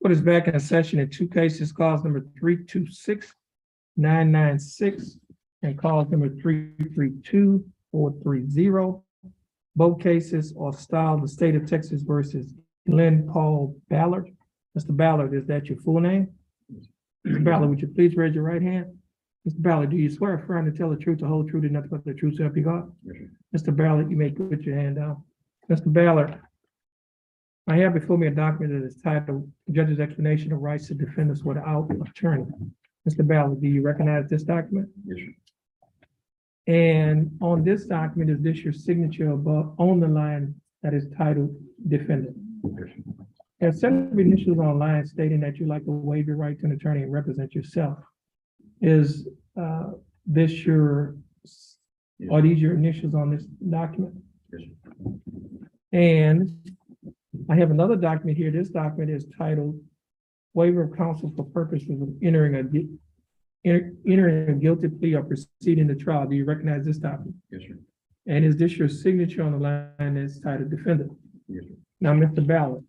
Court is back in session in two cases, cause number 326996 and cause number 332430. Both cases are styled the state of Texas versus Glenn Paul Ballard. Mr. Ballard, is that your full name? Mr. Ballard, would you please raise your right hand? Mr. Ballard, do you swear or affirm to tell the truth, the whole truth, and nothing but the truth, so help you God? Yes, sir. Mr. Ballard, you may put your hand down. Mr. Ballard, I have before me a document that is titled Judge's Explanation of Rights to Defendants Without Attorney. Mr. Ballard, do you recognize this document? Yes, sir. And on this document, is this your signature above on the line that is titled Defendant? Yes, sir. There are several initials online stating that you like to waive your right to an attorney and represent yourself. Is this your, Yes. are these your initials on this document? Yes, sir. And I have another document here. This document is titled Waiver of Counsel for Purposes of Entering a Guilty Plea or Proceeding to Trial. Do you recognize this document? Yes, sir. And is this your signature on the line that's titled Defendant? Yes, sir. Now, Mr. Ballard,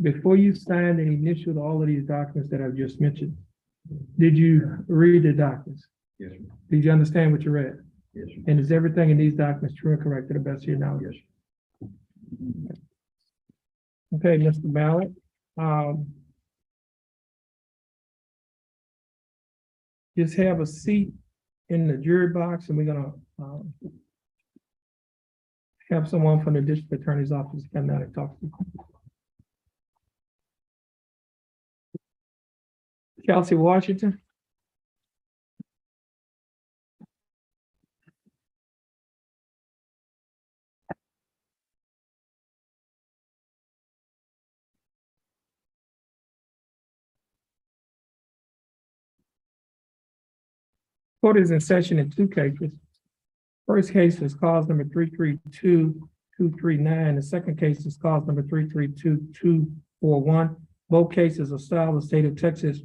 before you signed and initialed all of these documents that I've just mentioned, did you read the documents? Yes, sir. Did you understand what you read? Yes, sir. And is everything in these documents true and correct to the best of your knowledge? Yes, sir. Okay, Mr. Ballard. Just have a seat in the jury box, and we're gonna have someone from the district attorney's office come down and talk to you. Kelsey Washington. Court is in session in two cases. First case is cause number 332239. The second case is cause number 332241. Both cases are styled the state of Texas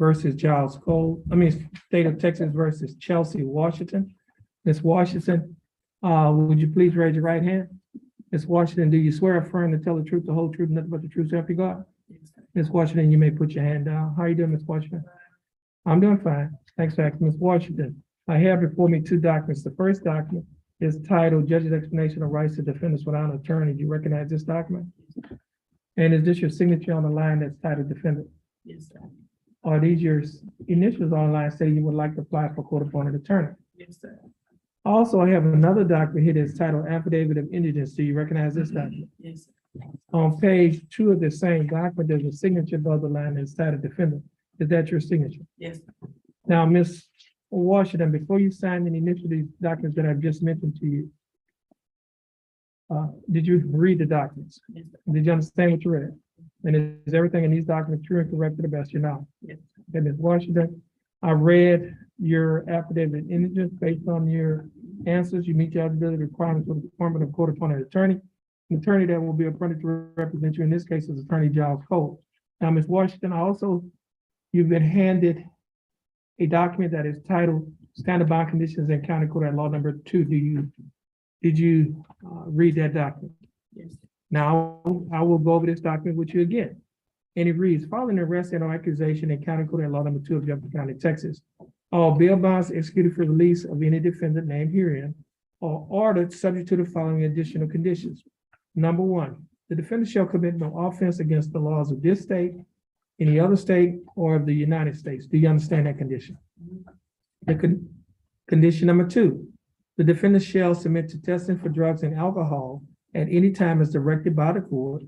versus state of Texas versus Chelsea Washington. Ms. Washington, would you please raise your right hand? Ms. Washington, do you swear or affirm to tell the truth, the whole truth, and nothing but the truth, so help you God? Yes, sir. Ms. Washington, you may put your hand down. How are you doing, Ms. Washington? I'm doing fine. Thanks for asking, Ms. Washington. I have before me two documents. The first document is titled Judge's Explanation of Rights to Defendants Without an Attorney. Do you recognize this document? And is this your signature on the line that's titled Defendant? Yes, sir. Are these your initials online saying you would like to apply for court-appointed attorney? Yes, sir. Also, I have another document here that's titled Affidavit of Indigence. Do you recognize this document? Yes, sir. On page 2 of the same document, there's a signature above the line that's titled Defendant. Is that your signature? Yes, sir. Now, Ms. Washington, before you sign and initial these documents that I've just mentioned to you, did you read the documents? Yes, sir. Did you understand what you read? And is everything in these documents true and correct to the best of your knowledge? Yes, sir. Okay, Ms. Washington, I read your affidavit of indigence based on your answers. You meet the eligibility requirements for the appointment of court-appointed attorney. An attorney that will be appointed to represent you in this case is Attorney Giles Cole. Now, Ms. Washington, you've been handed a document that is titled Standard Bond Conditions in County Court at Law Number 2. Did you read that document? Yes, sir. Now, I will go over this document with you again. And it reads, following arrest and accusation in County Court at Law Number 2 of Jefferson County, Texas, all bail bonds executed for release of any defendant named herein are ordered subject to the following additional conditions. Number 1, the defendant shall commit no offense against the laws of this state, any other state, or of the United States. Do you understand that condition? Condition number 2, the defendant shall submit to testing for drugs and alcohol at any time as directed by the court.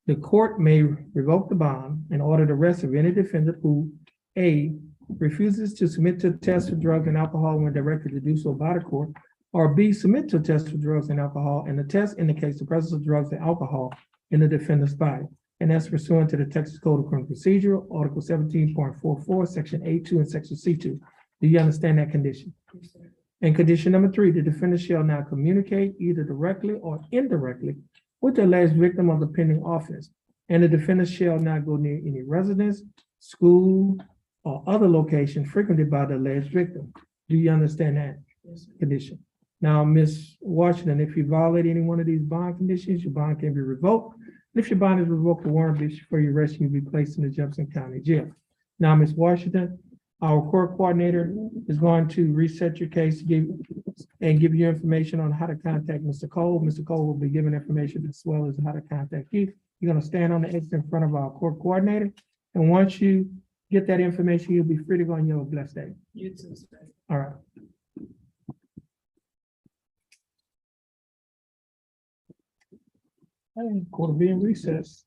The court may revoke the bond and order the arrest of any defendant who, A, refuses to submit to a test for drugs and alcohol when directed to do so by the court, or B, submit to a test for drugs and alcohol, and the test indicates the presence of drugs and alcohol in the defendant's body. And that's pursuant to the Texas Code of Criminal Procedure, Article 17.44, Section A2 and Section C2. Do you understand that condition? Yes, sir. And condition number 3, the defendant shall now communicate either directly or indirectly with the alleged victim of the pending offense. And the defendant shall not go near any residence, school, or other location frequented by the alleged victim. Do you understand that Yes, sir. condition? Now, Ms. Washington, if you violate any one of these bond conditions, your bond can be revoked If your bond is revoked, the warrant for your arrest, you'll be placed in the Jefferson County Jail. Now, Ms. Washington, our court coordinator is going to reset your case, give you information on how to contact Mr. Cole. Mr. Cole will be giving information as well as how to contact you. You're gonna stand on the exit in front of our court coordinator. And once you get that information, you'll be free to go on your blessed day. You too, sir. All right. Court will be in recess.